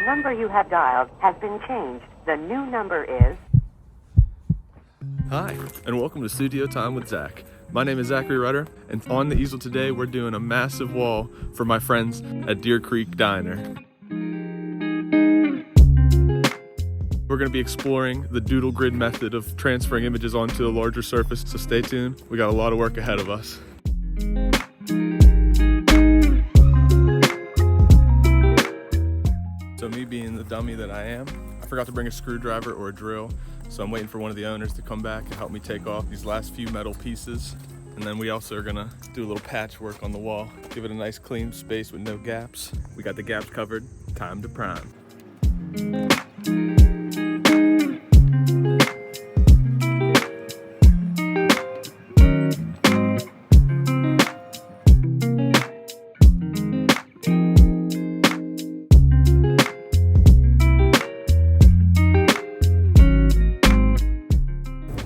number you have dialed has been changed. The new number is... Hi, and welcome to Studio Time with Zach. My name is Zachary Rutter, and on the easel today we're doing a massive wall for my friends at Deer Creek Diner. We're going to be exploring the doodle grid method of transferring images onto a larger surface, so stay tuned. We got a lot of work ahead of us. So me being the dummy that I am, I forgot to bring a screwdriver or a drill, so I'm waiting for one of the owners to come back and help me take off these last few metal pieces. And then we also are gonna do a little patchwork on the wall, give it a nice clean space with no gaps. We got the gaps covered, time to prime.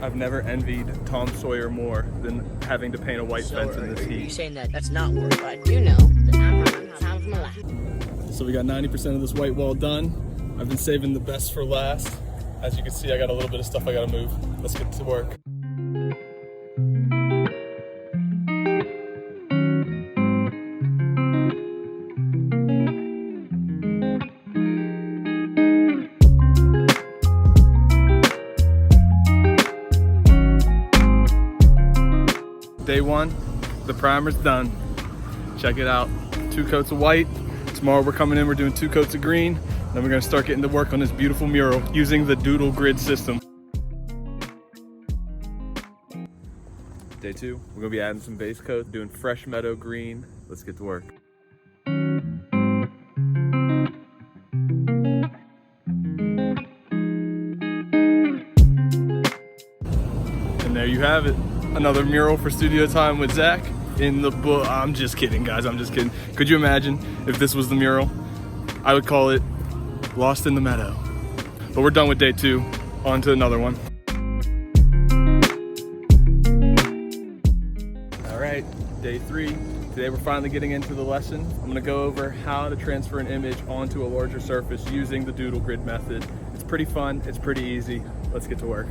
I've never envied Tom Sawyer more than having to paint a white fence in this heat. You're saying that that's not work, but you know that I'm having time of my life. So we got 90% of this white wall done. I've been saving the best for last. As you can see, I got a little bit of stuff I gotta move. Let's get to work. Day one, the primer's done. Check it out, 2 coats of white. Tomorrow we're coming in, we're doing 2 coats of green. Then we're gonna start getting to work on this beautiful mural using the doodle grid system. Day 2, we're gonna be adding some base coats, doing fresh meadow green. Let's get to work. And there you have it. Another mural for Studio Time with Zach in the book. I'm just kidding, guys. I'm just kidding. Could you imagine if this was the mural? I would call it Lost in the Meadow. But we're done with day 2. On to another one. All right, day 3. Today we're finally getting into the lesson. I'm gonna go over how to transfer an image onto a larger surface using the doodle grid method. It's pretty fun. It's pretty easy. Let's get to work.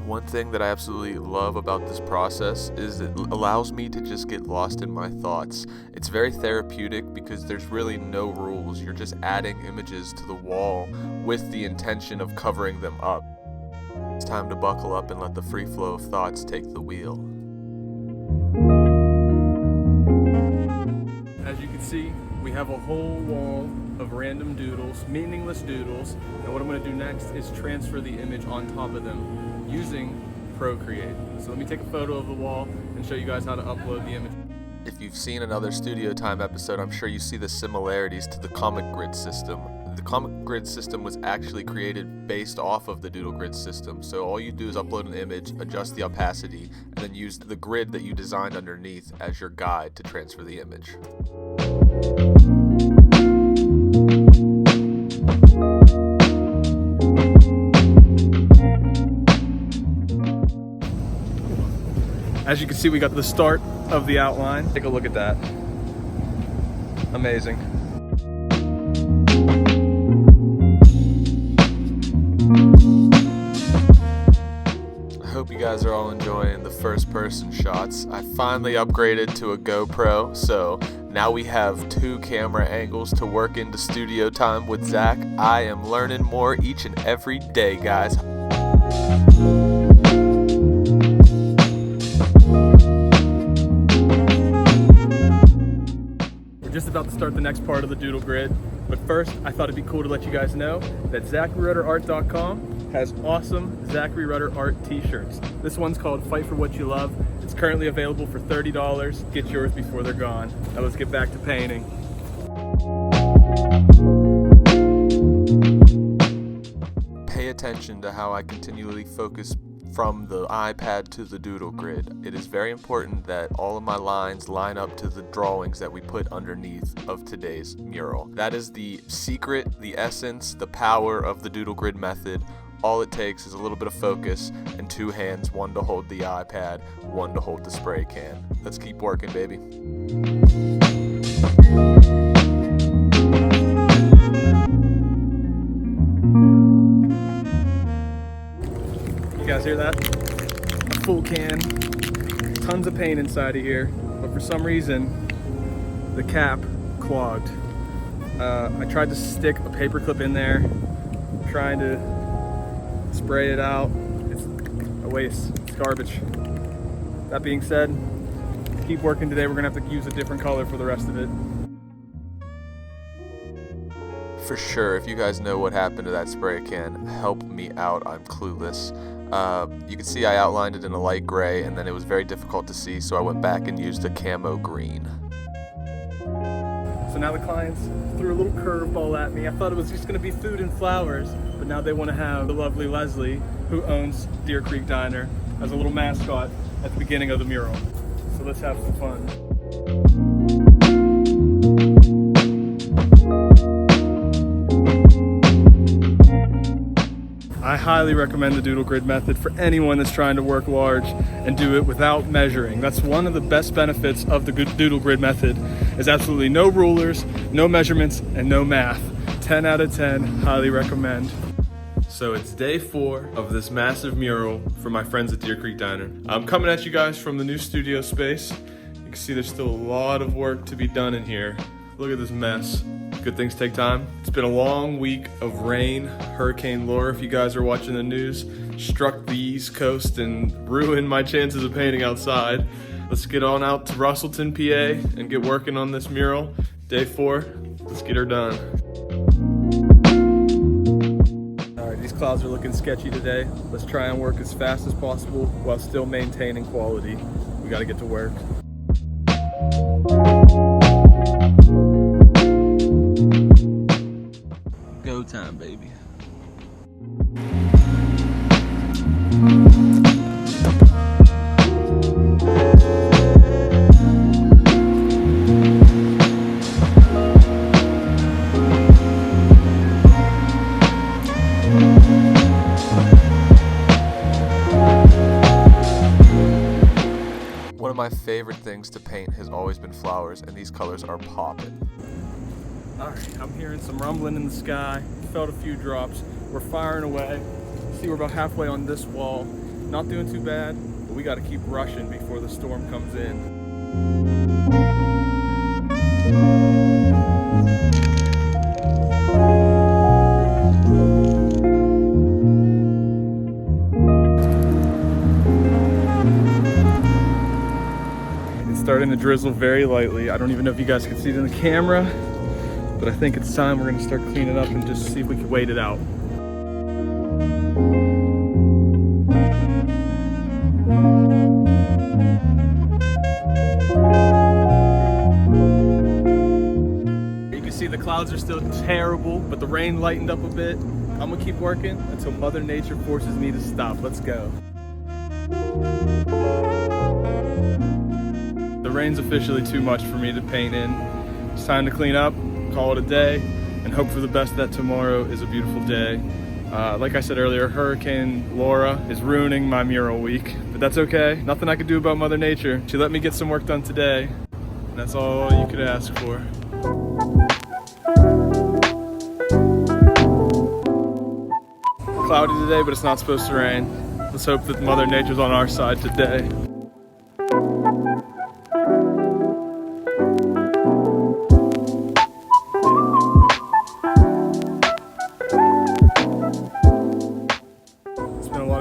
One thing that I absolutely love about this process is it allows me to just get lost in my thoughts. It's very therapeutic because there's really no rules. You're just adding images to the wall with the intention of covering them up. It's time to buckle up and let the free flow of thoughts take the wheel. As you can see, we have a whole wall of random doodles, meaningless doodles, and what I'm going to do next is transfer the image on top of them using Procreate. So let me take a photo of the wall and show you guys how to upload the image. If you've seen another Studio Time episode, I'm sure you see the similarities to the comic grid system. The comic grid system was actually created based off of the doodle grid system. So all you do is upload an image, adjust the opacity, and then use the grid that you designed underneath as your guide to transfer the image. As you can see, we got the start of the outline. Take a look at that. Amazing. I hope you guys are all enjoying the first person shots. I finally upgraded to a GoPro, so now we have 2 camera angles to work into Studio Time with Zach. I am learning more each and every day, guys. Just about to start the next part of the doodle grid, but first I thought it'd be cool to let you guys know that ZacharyRutterArt.com has awesome Zachary Rutter Art t-shirts. This one's called Fight for What You Love. It's currently available for $30. Get yours before they're gone. Now let's get back to painting. Pay attention to how I continually focus from the iPad to the doodle grid, it is very important that all of my lines line up to the drawings that we put underneath of today's mural. That is the secret, the essence, the power of the doodle grid method. All it takes is a little bit of focus and two hands, one to hold the iPad, one to hold the spray can. Let's keep working, baby. You guys hear that? A full can. Tons of paint inside of here, but for some reason, the cap clogged. I tried to stick a paper clip in there, trying to spray it out. It's a waste, it's garbage. That being said, keep working today. We're gonna have to use a different color for the rest of it. For sure, if you guys know what happened to that spray can, help me out, I'm clueless. You can see I outlined it in a light gray and then it was very difficult to see, so I went back and used a camo green. So now the clients threw a little curveball at me. I thought it was just gonna be food and flowers, but now they wanna have the lovely Leslie, who owns Deer Creek Diner, as a little mascot at the beginning of the mural. So let's have some fun. I highly recommend the doodle grid method for anyone that's trying to work large and do it without measuring. That's one of the best benefits of the doodle grid method, is absolutely no rulers, no measurements, and no math. 10 out of 10, highly recommend. So it's day 4 of this massive mural for my friends at Deer Creek Diner. I'm coming at you guys from the new studio space. You can see there's still a lot of work to be done in here. Look at this mess. Good things take time. It's been a long week of rain. Hurricane Laura, if you guys are watching the news, struck the East Coast and ruined my chances of painting outside. Let's get on out to Russellton, PA and get working on this mural. Day 4, let's get her done. All right, these clouds are looking sketchy today. Let's try and work as fast as possible while still maintaining quality. We gotta get to work. Go time, baby. One of my favorite things to paint has always been flowers, and these colors are popping. All right, I'm hearing some rumbling in the sky. Felt a few drops. We're firing away. See, we're about halfway on this wall. Not doing too bad, but we gotta keep rushing before the storm comes in. It's starting to drizzle very lightly. I don't even know if you guys can see it in the camera, but I think it's time we're gonna start cleaning up and just see if we can wait it out. You can see the clouds are still terrible, but the rain lightened up a bit. I'm gonna keep working until Mother Nature forces me to stop. Let's go. The rain's officially too much for me to paint in. It's time to clean up, call it a day, and hope for the best that tomorrow is a beautiful day. Like I said earlier, Hurricane Laura is ruining my mural week, but that's okay. Nothing I could do about Mother Nature. She let me get some work done today, and that's all you could ask for. Cloudy today, but it's not supposed to rain. Let's hope that Mother Nature's on our side today.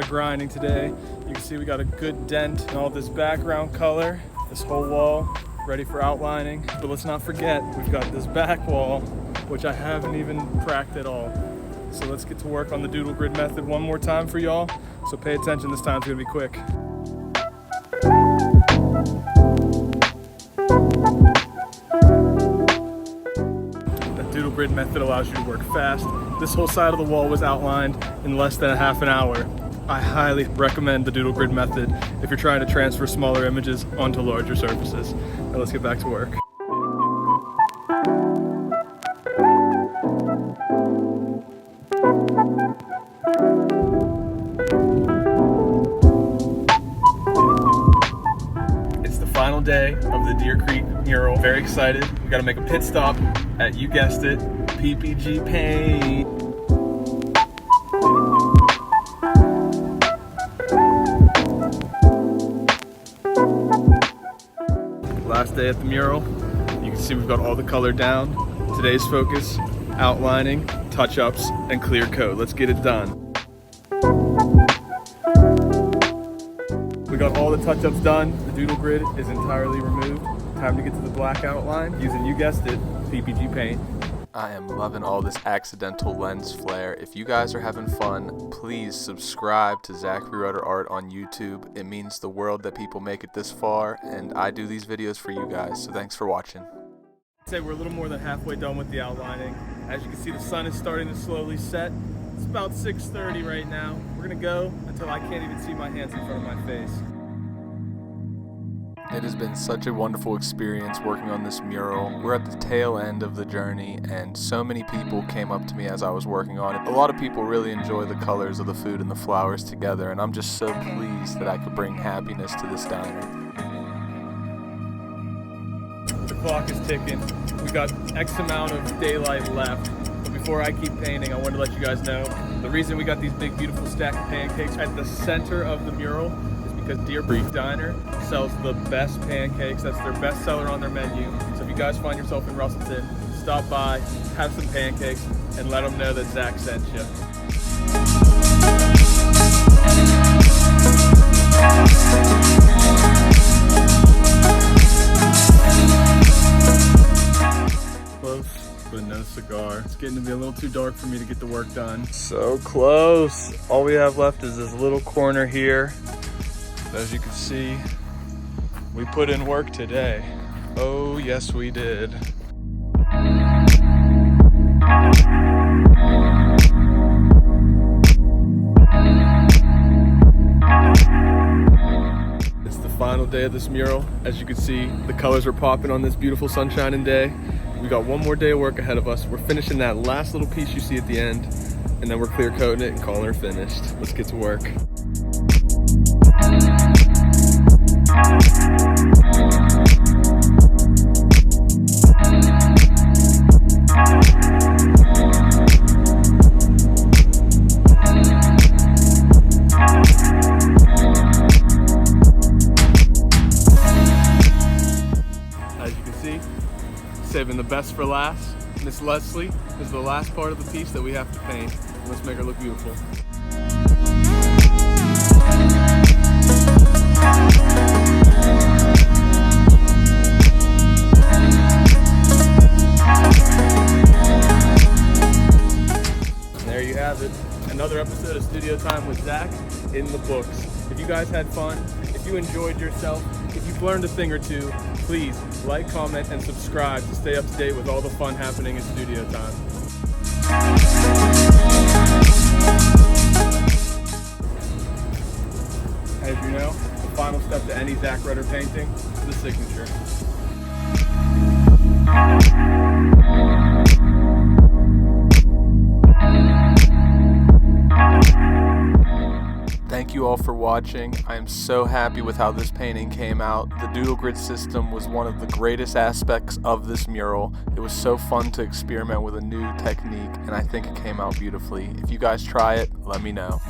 Grinding today. You can see we got a good dent in all this background color, this whole wall ready for outlining. But let's not forget, we've got this back wall, which I haven't even cracked at all. So let's get to work on the doodle grid method one more time for y'all. So pay attention, this time's gonna be quick. The doodle grid method allows you to work fast. This whole side of the wall was outlined in less than a half an hour. I highly recommend the doodle grid method if you're trying to transfer smaller images onto larger surfaces. Now let's get back to work. It's the final day of the Deer Creek mural. Very excited. We gotta make a pit stop at, you guessed it, PPG Paint. Last day at the mural. You can see we've got all the color down. Today's focus, outlining, touch-ups, and clear coat. Let's get it done. We got all the touch-ups done. The doodle grid is entirely removed. Time to get to the black outline using, you guessed it, PPG paint. I am loving all this accidental lens flare. If you guys are having fun, please subscribe to Zachary Rutter Art on YouTube. It means the world that people make it this far, and I do these videos for you guys, so thanks for watching. I'd say we're a little more than halfway done with the outlining. As you can see, the sun is starting to slowly set. It's about 6:30 right now. We're gonna go until I can't even see my hands in front of my face. It has been such a wonderful experience working on this mural. We're at the tail end of the journey, and so many people came up to me as I was working on it. A lot of people really enjoy the colors of the food and the flowers together, and I'm just so pleased that I could bring happiness to this diner. The clock is ticking. We got X amount of daylight left. But before I keep painting, I wanted to let you guys know the reason we got these big, beautiful stack of pancakes at the center of the mural is because Deer Creek Diner sells the best pancakes. That's their best seller on their menu. So if you guys find yourself in Russellton, stop by, have some pancakes, and let them know that Zach sent you. Close, but no cigar. It's getting to be a little too dark for me to get the work done. So close. All we have left is this little corner here. As you can see, we put in work today. Oh, yes, we did. It's the final day of this mural. As you can see, the colors are popping on this beautiful sunshining day. We got one more day of work ahead of us. We're finishing that last little piece you see at the end, and then we're clear coating it and calling her finished. Let's get to work. As you can see, saving the best for last. Miss Leslie is the last part of the piece that we have to paint. Let's make her look beautiful. There you have it. Another episode of Studio Time with Zach in the books. If you guys had fun, if you enjoyed yourself, if you've learned a thing or two, please like, comment, and subscribe to stay up to date with all the fun happening in Studio Time. As you know, the final step to any Zach Rutter painting is the signature. Thank you all for watching. I am so happy with how this painting came out. The doodle grid system was one of the greatest aspects of this mural. It was so fun to experiment with a new technique, and I think it came out beautifully. If you guys try it, let me know.